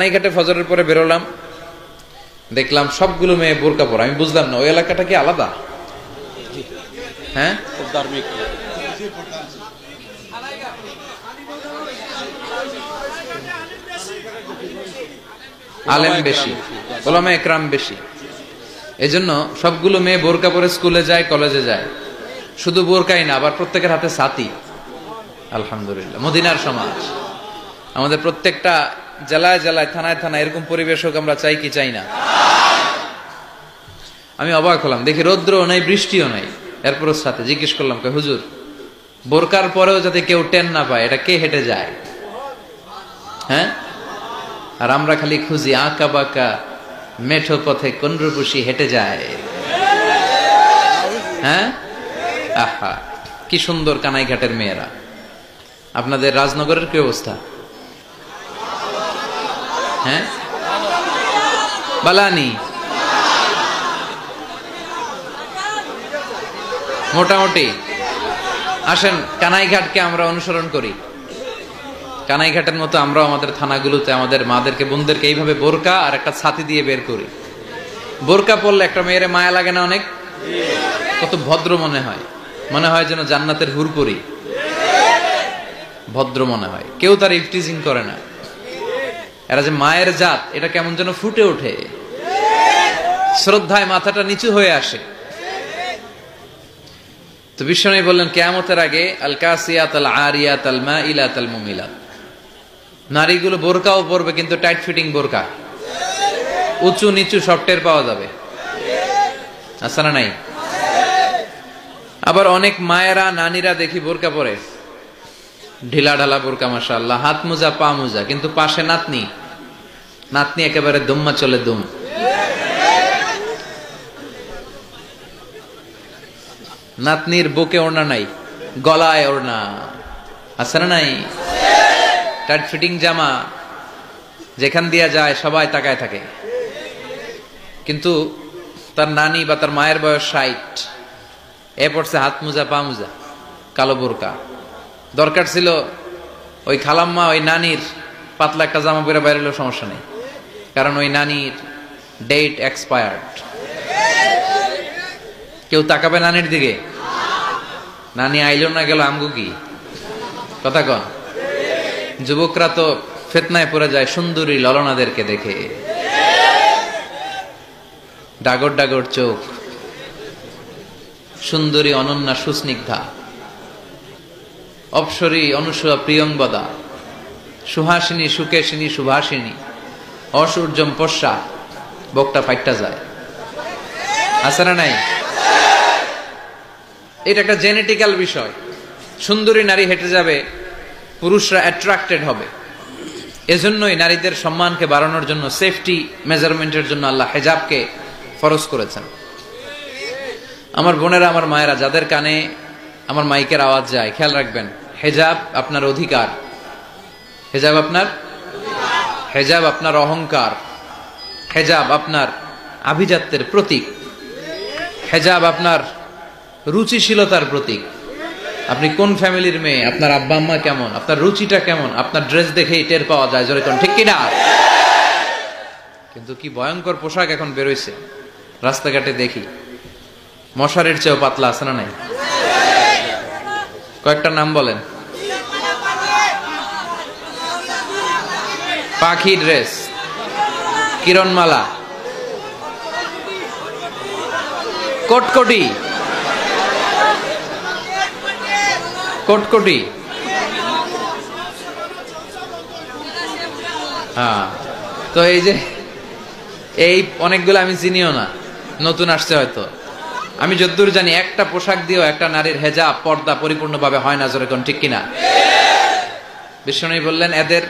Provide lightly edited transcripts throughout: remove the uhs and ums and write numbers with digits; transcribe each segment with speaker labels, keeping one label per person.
Speaker 1: কানাইঘাটে ফজরের পরে বেরোলাম, দেখলাম সবগুলো মেয়ে বোরকা পরা। আমি বুঝলাম না ওই এলাকাটা কি আলাদা? হ্যাঁ,
Speaker 2: ধার্মিক
Speaker 1: আলেম বেশি, ওলামা একরাম বেশি, এজন্য সবগুলো মেয়ে বোরকা পরে স্কুলে যায়, কলেজে যায়। শুধু বোরকাই না, আবার প্রত্যেকের হাতে ছাতি। আলহামদুলিল্লাহ, মদিনার সমাজ। আমাদের প্রত্যেকটা জেলায় জেলায়, থানায় থানায় এরকম পরিবেশ হোক, আমরা চাই কি চাই না? আমি অবাক হলাম, দেখি রৌদ্রও নাই, বৃষ্টিও নাই, এরপরও সাথে। জিজ্ঞেস করলাম, হুজুর বোরকার পরেও যাতে কেউ টেন না পায়, এটা কে হেঁটে যায়? হ্যাঁ, আর আমরা খালি খুঁজি আঁকা বাঁকা মেঠো পথে কোন রূপসী হেঁটে যায়। হ্যাঁ, আহা কি সুন্দর কানাইঘাটের মেয়েরা। আপনাদের রাজনগরের কি অবস্থা? হ্যাঁ, বালানি মোটামুটি। আসেন কানাইঘাটকে আমরা অনুসরণ করি। কানাইঘাটের মতো আমরা আমাদের থানাগুলোতে আমাদের মাদেরকে, বোনদেরকে এইভাবে বোরকা আর একটা ছাতি দিয়ে বের করি। বোরকা পরলে একটা মেয়ের মায়া লাগে না অনেক? কত ভদ্র মনে হয়, মনে হয় যেন জান্নাতের হুরপুরি। ভদ্র মনে হয়, কেউ তার ইফটিজিং করে না। এরা যে মায়ের জাত, এটা কেমন যেন ফুটে ওঠে, শ্রদ্ধায় মাথাটা নিচু হয়ে আসে। তো বিশ্বনবী বললেন, কিয়ামতের আগে আল কাসিয়াত আল আরিয়াত আল মাইলাত আল মুমিলাত, নারীগুলো বোরকাও পরবে, কিন্তু টাইট ফিটিং বোরকা, উঁচু নিচু সব টের পাওয়া যাবে। আছে না নাই? আবার অনেক মায়েরা, নানীরা দেখি বোরকা পরে, ঢিলা ঢালা বোরকা, মাশাআল্লাহ, হাত মোজা পা মোজা, কিন্তু পাশে নাতনি, নাতনি একেবারে দুম্মা চলে দুম। নাতনির বুকে ওড়না নাই, গলায় ওড়না। আছে না নাই? টাইট ফিটিং জামা, যেখান দিয়া যায় সবাই তাকায় থাকে। কিন্তু তার নানি বা তার মায়ের বয়স 60, এ পড়ছে হাত মোজা পা মোজা, কালো বোরকা। দরকার ছিল ওই খালাম্মা ওই নানির পাতলা একটা জামা পরে বাইরে এলেও সমস্যা নেই, কারণ ওই নানির ডেট এক্সপায়ার্ড। কেউ তাকাবে নানির দিকে? নানি আইলো না গেল আমগো কি কথা কন? যুবকরা তো ফিতনায় পড়ে যায় সুন্দরী ললনাদেরকে দেখে। ডাগর ডাগর চোখ, সুন্দরী অনন্যা সুস্নিগ্ধা, অপসরী অনুসূয়া প্রিয়ংবদা, সুহাসিনী সুকেশিনী সুভাষিনী, অসূর্যম পশ্চা, বকটা ফাইটটা যায়। আছে না নাই? এটা একটা জেনেটিক্যাল বিষয়। সুন্দরী নারী হেঁটে যাবে, পুরুষরা অ্যাট্রাক্টেড হবে। এজন্যই নারীদের সম্মানকে বাড়ানোর জন্য, সেফটি মেজারমেন্টের জন্য আল্লাহ হেজাবকে ফরজ করেছেন। আমার বোনেরা, আমার মায়েরা, যাদের কানে আমার মাইকের আওয়াজ যায়, খেয়াল রাখবেন, হেজাব আপনার অধিকার, হেজাব আপনার, হেজাব আপনার অহংকার, হেজাব আপনার আভিজাত্যের প্রতীক, হেজাব আপনার রুচিশীলতার প্রতীক। আপনি কোন ফ্যামিলির মেয়ে, আপনার আব্বা আম্মা কেমন, আপনার রুচিটা কেমন, আপনার ড্রেস দেখেই টের পাওয়া যায়। জোরে কোন ঠিক কিনা? কিন্তু কি ভয়ঙ্কর পোশাক এখন বেরোইছে, রাস্তাঘাটে দেখি, মশারির চেয়েও পাতলা। আছে না নাই? কয়েকটা নাম বলেন। পাখি ড্রেস, কিরণমালা, কটকটি, কটকটি, হ্যাঁ। তো এই যে এই অনেকগুলো আমি চিনিও না, নতুন আসছে হয়তো। আমি যতদূর জানি একটা পোশাক দিয়েও একটা নারীর হেজাব পর্দা পরিপূর্ণভাবে হয় না। জোরে কোন ঠিক কিনা? বিশ্বনবী বললেন, এদের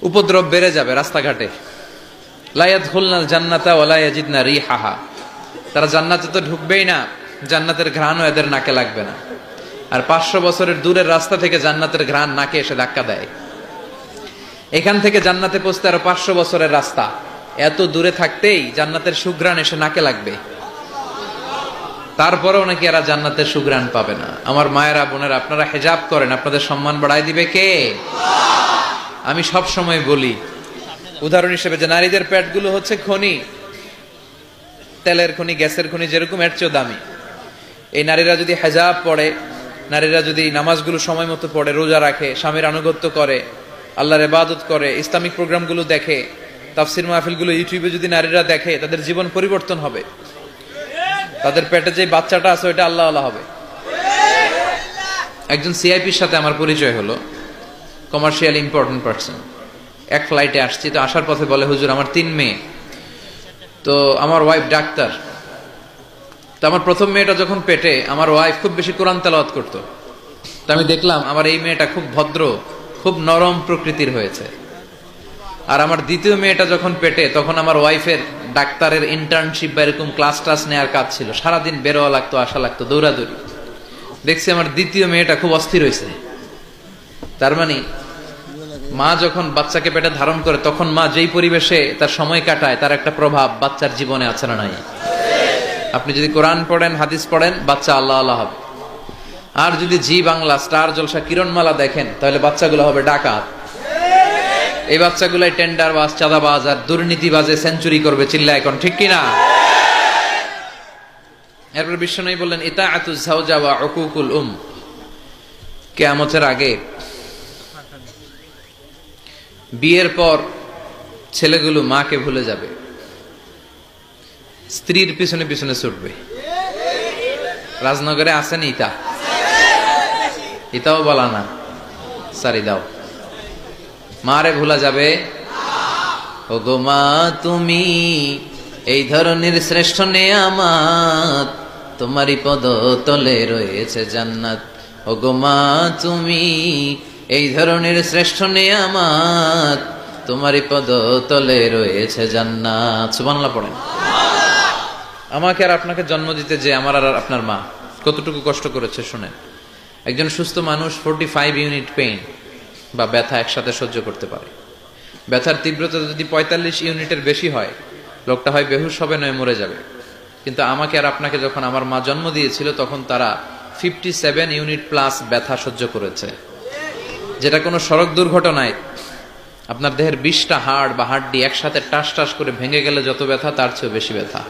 Speaker 1: উপদ্রব বেড়ে যাবে রাস্তাঘাটে। লা ইয়াদখুলনাল জান্নাতা ওয়া লা ইয়াজিদনা রিহাহা, তারা জান্নাতে তো ঢুকবেই না, জান্নাতের ঘ্রাণও এদের নাকে লাগবে না। আর 500 বছরের দূরের রাস্তা থেকে জান্নাতের ঘ্রাণ নাকে এসে ধাক্কা দেয়। এখান থেকে জান্নাতে পৌঁছতে আরো 500 বছরের রাস্তা, এত দূরে থাকতেই জান্নাতের সুঘ্রাণ এসে নাকে লাগবে। তারপরেও নাকি এরা জান্নাতের সুঘ্রাণ পাবে না। আমার মায়েরা, বোনেরা, আপনারা হেজাব করেন, আপনাদের সম্মান বাড়ায় দিবে কে? আমি সব সময় বলি, উদাহরণ হিসেবে যে নারীদের পেটগুলো হচ্ছে খনি, তেলের খনি, গ্যাসের খনি, যেরকম এর চেয়েও দামি। এই নারীরা যদি হিজাব পড়ে, নারীরা যদি নামাজগুলো সময় মতো পড়ে, রোজা রাখে, স্বামীর আনুগত্য করে, আল্লাহর ইবাদত করে, ইসলামিক প্রোগ্রামগুলো দেখে, তাফসির মাহফিলগুলো ইউটিউবে যদি নারীরা দেখে, তাদের জীবন পরিবর্তন হবে। তাদের পেটে যে বাচ্চাটা আছে ওইটা আল্লাহ আল্লাহ হবে। একজন সিআইপির সাথে আমার পরিচয় হলো, কমার্শিয়াল ইম্পর্টেন্ট পারসন। এক ফ্লাইটে আসছি, তো আসার পথে বলে, হুজুর আমার 3 মেয়ে, তো আমার ওয়াইফ ডাক্তার। তো আমার প্রথম মেয়েটা যখন পেটে, আমার ওয়াইফ খুব বেশি কোরআন তেলাওয়াত করতো। তো আমি দেখলাম আমার এই মেয়েটা খুব ভদ্র, খুব নরম প্রকৃতির হয়েছে। আর আমার দ্বিতীয় মেয়েটা যখন পেটে, তখন আমার ওয়াইফের ডাক্তারের ইন্টার্নশিপ বা এরকম ক্লাস টাস নেওয়ার কাজ ছিল, সারাদিন বেরোয়া লাগতো, আসা লাগতো, দৌড়াদৌড়ি। দেখছি আমার দ্বিতীয় মেয়েটা খুব অস্থির হয়েছে। তার মানে মা যখন বাচ্চাকে পেটে ধারণ করে, তখন মা যেই পরিবেশে তার সময় কাটায়, তার একটা প্রভাব বাচ্চার জীবনে আছে না নাই? আপনি যদি কোরআন পড়েন, হাদিস পড়েন, বাচ্চা আল্লাহ আল্লাহ হবে। আর যদি জি বাংলা, স্টার জলসা, কিরণমালা দেখেন, তাহলে বাচ্চাগুলো হবে ডাকাত। এই বাচ্চাগুলাই টেন্ডারবাজ, চাঁদাবাজ আর দুর্নীতিবাজে সেঞ্চুরি করবে। চিল্লা এখন ঠিক কিনা? এরপর বিশ্বনবী বললেন, ইতাআতুজ যাওজা ওয়া উকুকুল কিয়ামতের আগে বিয়ের পর ছেলেগুলো মাকে ভুলে যাবে, স্ত্রীর পিছনে পিছনে ছুটবে। রাজনগরে আসেন ইতাও বলা না, সারি দাও। মারে ভুলা যাবে। ও গো মা, তুমি এই ধরনের শ্রেষ্ঠ নেয়ামত, তোমারই পদ তলে রয়েছে জান্নাত। ও গো মা, তুমি এই ধরনের শ্রেষ্ঠ নেয়ামত, তোমারই পদ তলে রয়েছে জান্নাত। সুবহানাল্লাহ পড়েন। আমাকে আর আপনাকে জন্ম দিতে যে আমার আর আপনার মা কতটুকু কষ্ট করেছে শুনেন। একজন সুস্থ মানুষ 45 ইউনিট পেইন বা ব্যথা একসাথে সহ্য করতে পারে। ব্যথার তীব্রতা যদি 45 ইউনিটের বেশি হয়, লোকটা হয় বেহুশ হবে, নয় মরে যাবে। কিন্তু আমাকে আর আপনাকে যখন আমার মা জন্ম দিয়েছিল, তখন তারা 57 ইউনিট প্লাস ব্যথা সহ্য করেছে, যেটা কোনো সড়ক দুর্ঘটনায় আপনার দেহের 20টা হাড় বা হাড্ডি একসাথে টাস টাস করে ভেঙে গেলে যত ব্যথা, তার চেয়েও বেশি ব্যথা।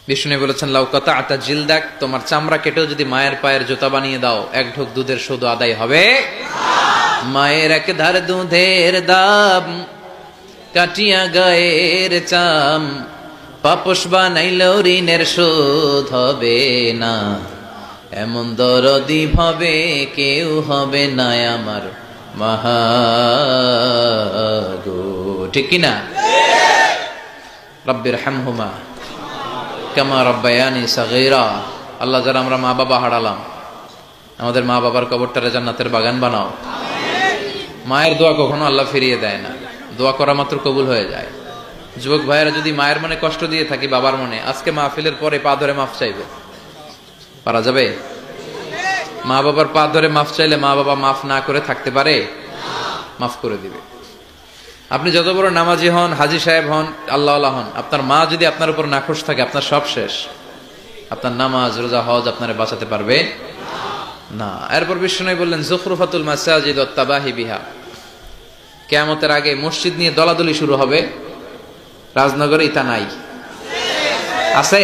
Speaker 1: বিষ্ণু বলেছেন, লাউ কাতা'তা জিলদাক, তোমার চামড়া কেটেও যদি মায়ের পায়ের জুতা বানিয়ে দাও, এক ঢোক দুধের শোধ আদায় হবে? মায়ের এক ধার দুধের দাম, কাটিয়া গায়ের চাম, পাপস বানাইলেও ঋণের শোধ হবে না। এমন দরদি ভাবে কেউ হবে না আমার মাহাগো। ঠিক কিনা? রব্বির হামহুমা কামা রব্বায়ানি সাগীরা। আল্লাহ, যারা আমরা মা বাবা হারালাম, আমাদের মা বাবার কবরটারে জান্নাতের বাগান বানাও। মায়ের দোয়া কখনো আল্লাহ ফিরিয়ে দেয় না, দোয়া করা মাত্র কবুল হয়ে যায়। যুবক ভাইয়েরা যদি মায়ের মনে কষ্ট দিয়ে থাকি, বাবার মনে, আজকে মাহফিলের পরে পা ধরে মাফ চাইবে। পারা যাবে? মা বাবার পা ধরে মাফ চাইলে মা বাবা মাফ না করে থাকতে পারে? মাফ করে দিবে। আপনি যত বড় নামাজি হন, হাজি সাহেব হন, আল্লাহওয়ালা হন, আপনার মা যদি আপনার উপর নাখোশ থাকে, আপনার সব শেষ। আপনার নামাজ, রোজা, হজ আপনারে বাঁচাতে পারবে না। এরপর বিষ্ণু বললেন, যুখরুফাতুল মাসাজিদ ওয়াত তাবাহি বিহা, কিয়ামতের আগে মসজিদ নিয়ে দলাদলি শুরু হবে। রাজনগরে ইতা নাই? আছে?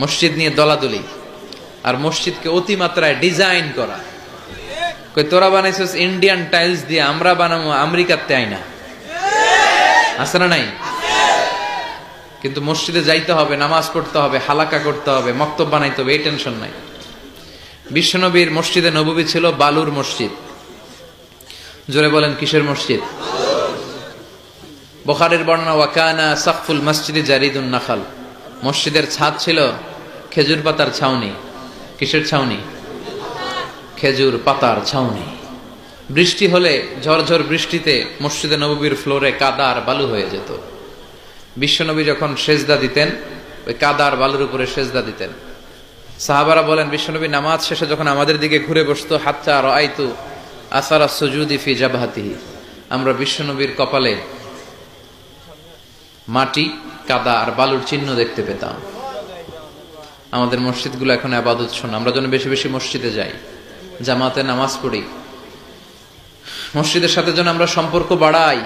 Speaker 1: মসজিদ নিয়ে দলাদলি, আর মসজিদকে অতিমাত্রায় ডিজাইন করা। কই তোরা বানাইছিস ইন্ডিয়ান টাইলস দিয়ে, আমরা বানাবো আমেরিকাতে আইনা। আছে না নাই? কিন্তু মসজিদে যাইতে হবে, নামাজ পড়তে হবে, হালাকা করতে হবে, মক্তব বানাইতে হবে, এই টেনশন নাই। বিশ্বনবীর মসজিদে নববী ছিল বালুর মসজিদ। জোরে বলেন, কিসের মসজিদ? বুখারীর বর্ণনা, ওয়াকানা সাকফুল মসজিদে জারিদুন নাখাল, মসজিদের ছাদ ছিল খেজুর পাতার ছাউনি। কিসের ছাউনি? খেজুর পাতার ছাউনি। বৃষ্টি হলে, ঝরঝর বৃষ্টিতে মসজিদে নববীর ফ্লোরে কাদার বালু হয়ে যেত। বিশ্বনবী যখন সেজদা দিতেন, ওই কাদার বালুর উপরে সেজদা দিতেন। সাহাবারা বলেন, বিশ্বনবী নামাজ শেষে যখন আমাদের দিকে ঘুরে বসতো, হাত্তা রাআইতু আসারা সুজুদি ফি জাবহাতিহি, আমরা বিশ্বনবীর কপালে মাটি, কাদা আর বালুর চিহ্ন দেখতে পেতাম। আমাদের মসজিদগুলো এখন ইবাদত শোনা, আমরা যেন বেশি বেশি মসজিদে যাই, জামাতে নামাজ পড়ি। মসজিদের সাথে যেন আমরা সম্পর্ক বাড়াই।